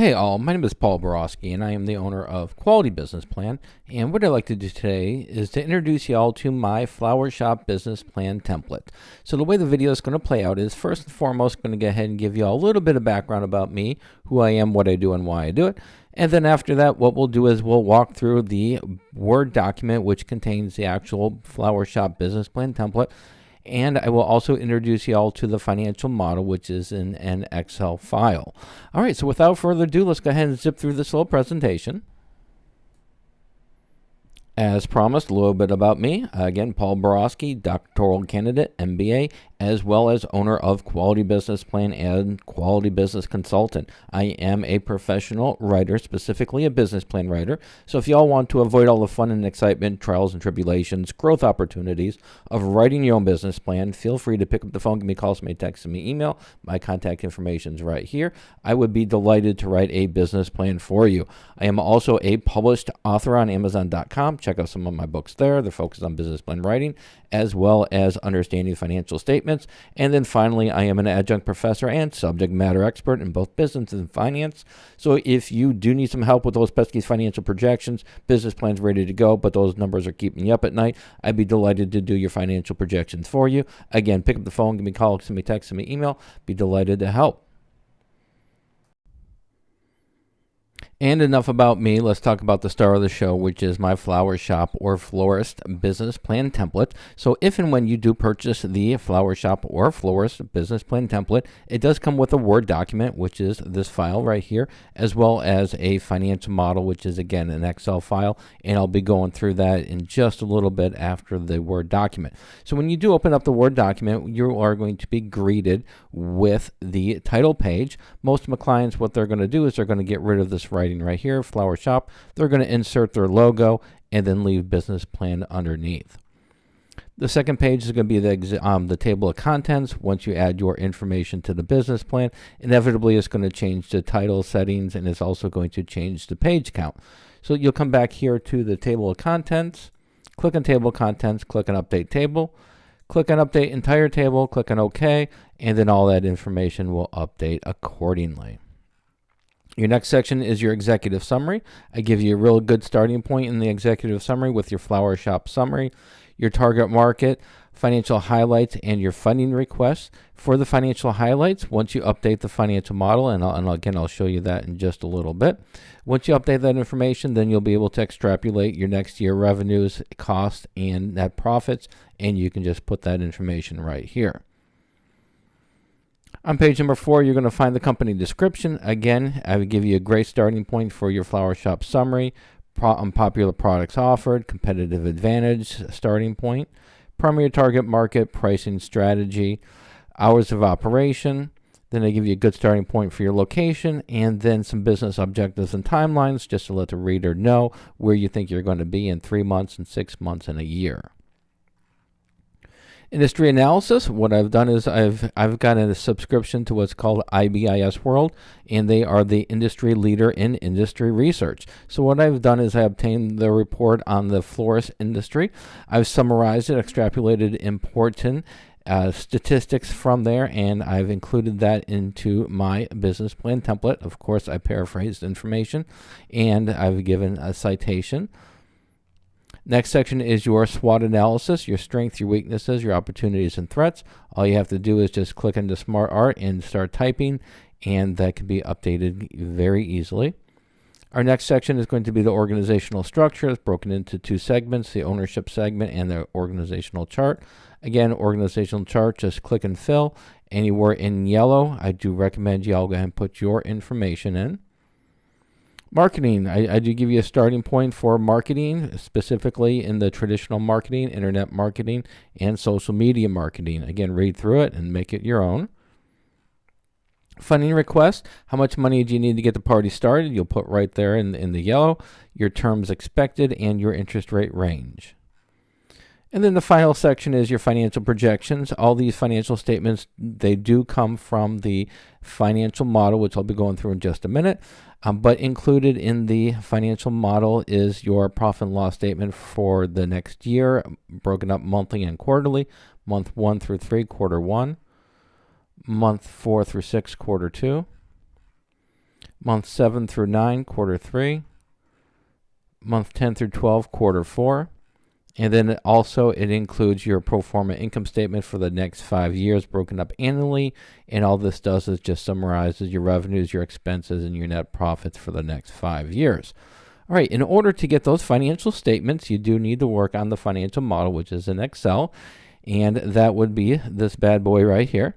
Hey all, my name is Paul Borosky and I am the owner of Quality Business Plan, and what I'd like to do today is to introduce you all to my Flower Shop Business Plan template. So the way the video is going to play out is first and foremost going to go ahead and give you all a little bit of background about me, who I am, what I do, and why I do it. And then after that, what we'll do is we'll walk through the Word document which contains the actual Flower Shop Business Plan template. And I will also introduce you all to the financial model, which is in an Excel file. All right, so without further ado, let's go ahead and zip through this little presentation. As promised, a little bit about me. Again, Paul Borosky, doctoral candidate, MBA, as well as owner of Quality Business Plan and Quality Business Consultant. I am a professional writer, specifically a business plan writer. So if y'all want to avoid all the fun and excitement, trials and tribulations, growth opportunities of writing your own business plan, feel free to pick up the phone, give me a call, send me a text, send me email. My contact information is right here. I would be delighted to write a business plan for you. I am also a published author on Amazon.com. Check out some of my books there. They're focused on business plan writing, as well as understanding financial statements. And then finally, I am an adjunct professor and subject matter expert in both business and finance. So if you do need some help with those pesky financial projections, business plans ready to go, but those numbers are keeping you up at night, I'd be delighted to do your financial projections for you. Again, pick up the phone, give me a call, send me a text, send me an email. Be delighted to help. And enough about me. Let's talk about the star of the show, which is my Flower Shop or Florist Business Plan template. So if and when you do purchase the Flower Shop or Florist Business Plan template, it does come with a Word document, which is this file right here, as well as a financial model, which is again an Excel file. And I'll be going through that in just a little bit after the Word document. So when you do open up the Word document, you are going to be greeted with the title page. Most of my clients, what they're going to do is they're going to get rid of this writing right here, Flower Shop. They're going to insert their logo and then leave business plan underneath. The second page is going to be the table of contents. Once you add your information to the business plan, inevitably it's going to change the title settings and it's also going to change the page count. So you'll come back here to the table of contents, click on table of contents, click on update table, click on update entire table, click on OK, and then all that information will update accordingly. Your next section is your executive summary. I give you a real good starting point in the executive summary with your Flower Shop summary, your target market, financial highlights, and your funding requests. For the financial highlights, once you update the financial model, and again, I'll show you that in just a little bit. Once you update that information, then you'll be able to extrapolate your next year revenues, costs, and net profits, and you can just put that information right here. On page number 4, you're going to find the company description. Again, I would give you a great starting point for your Flower Shop summary, popular products offered, competitive advantage starting point, primary target market, pricing strategy, hours of operation. Then I give you a good starting point for your location, and then some business objectives and timelines just to let the reader know where you think you're going to be in 3 months and 6 months and a year. Industry analysis, what I've done is I've gotten a subscription to what's called IBIS World, and they are the industry leader in industry research. So what I've done is I obtained the report on the florist industry. I've summarized it, extrapolated important statistics from there, and I've included that into my business plan template. Of course, I paraphrased information, and I've given a citation. Next section is your SWOT analysis, your strengths, your weaknesses, your opportunities, and threats. All you have to do is just click into Smart Art and start typing, and that can be updated very easily. Our next section is going to be the organizational structure. It's broken into 2 segments, the ownership segment and the organizational chart. Again, organizational chart, just click and fill. Anywhere in yellow, I do recommend you all go ahead and put your information in. Marketing, I do give you a starting point for marketing, specifically in the traditional marketing, internet marketing, and social media marketing. Again, read through it and make it your own. Funding request, how much money do you need to get the party started? You'll put right there in the yellow, your terms expected, and your interest rate range. And then the final section is your financial projections. All these financial statements, they do come from the financial model, which I'll be going through in just a minute. But included in the financial model is your profit and loss statement for the next year, broken up monthly and quarterly, month 1 through 3, quarter 1, month 4 through 6, quarter 2, Month 7 through 9, quarter 3. Month 10 through 12, quarter 4. And then it includes your pro forma income statement for the next 5 years broken up annually. And all this does is just summarizes your revenues, your expenses, and your net profits for the next 5 years. All right, in order to get those financial statements, you do need to work on the financial model, which is in Excel. And that would be this bad boy right here.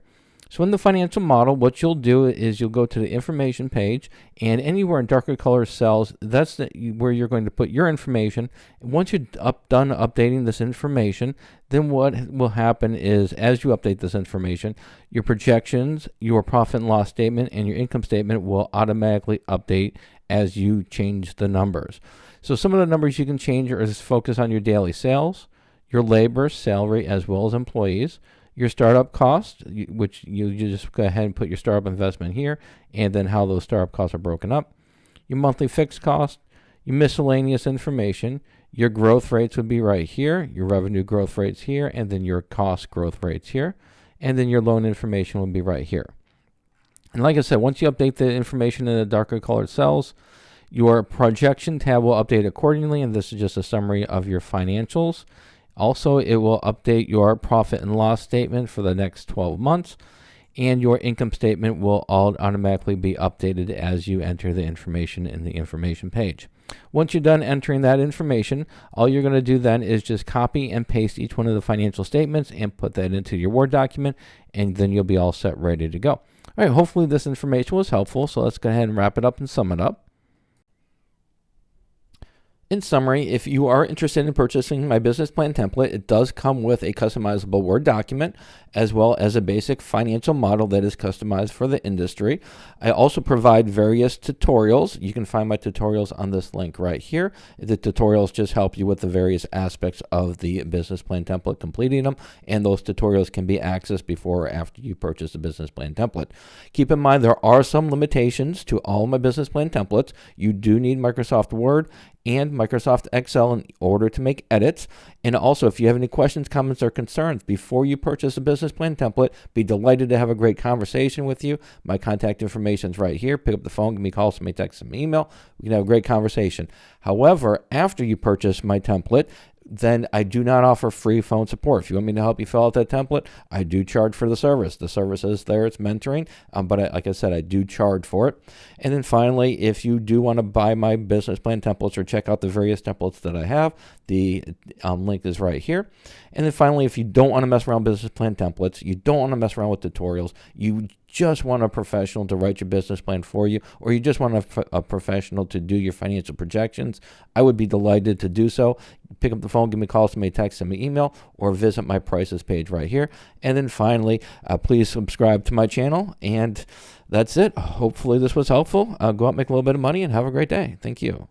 So in the financial model, what you'll do is you'll go to the information page, and anywhere in darker color cells, that's where you're going to put your information. And once you're done updating this information, then what will happen is as you update this information, your projections, your profit and loss statement, and your income statement will automatically update as you change the numbers. So some of the numbers you can change are focus on your daily sales, your labor, salary, as well as employees, your startup costs, which you just go ahead and put your startup investment here, and then how those startup costs are broken up, your monthly fixed cost, your miscellaneous information, your growth rates would be right here, your revenue growth rates here, and then your cost growth rates here, and then your loan information would be right here. And like I said, once you update the information in the darker colored cells, your projection tab will update accordingly, and this is just a summary of your financials. Also, it will update your profit and loss statement for the next 12 months, and your income statement will all automatically be updated as you enter the information in the information page. Once you're done entering that information, all you're going to do then is just copy and paste each one of the financial statements and put that into your Word document, and then you'll be all set, ready to go. All right, hopefully this information was helpful, so let's go ahead and wrap it up and sum it up. In summary, if you are interested in purchasing my business plan template, it does come with a customizable Word document as well as a basic financial model that is customized for the industry. I also provide various tutorials. You can find my tutorials on this link right here. The tutorials just help you with the various aspects of the business plan template, completing them, and those tutorials can be accessed before or after you purchase the business plan template. Keep in mind there are some limitations to all my business plan templates. You do need Microsoft Word and Microsoft Excel in order to make edits. And also, if you have any questions, comments, or concerns before you purchase a business plan template, be delighted to have a great conversation with you. My contact information is right here. Pick up the phone, give me a call, send me a text, send me an email. We can have a great conversation. However, after you purchase my template, then I do not offer free phone support. If you want me to help you fill out that template, I do charge for the service. The service is there, it's mentoring, but like I said, I do charge for it. And then finally, if you do want to buy my business plan templates or check out the various templates that I have, the link is right here. And then finally, if you don't want to mess around with business plan templates, you don't want to mess around with tutorials, you just want a professional to write your business plan for you, or you just want a professional to do your financial projections, I would be delighted to do so. Pick up the phone, give me a call, send me a text, send me an email, or visit my prices page right here. And then finally, please subscribe to my channel. And that's it. Hopefully this was helpful. Go out, make a little bit of money, and have a great day. Thank you.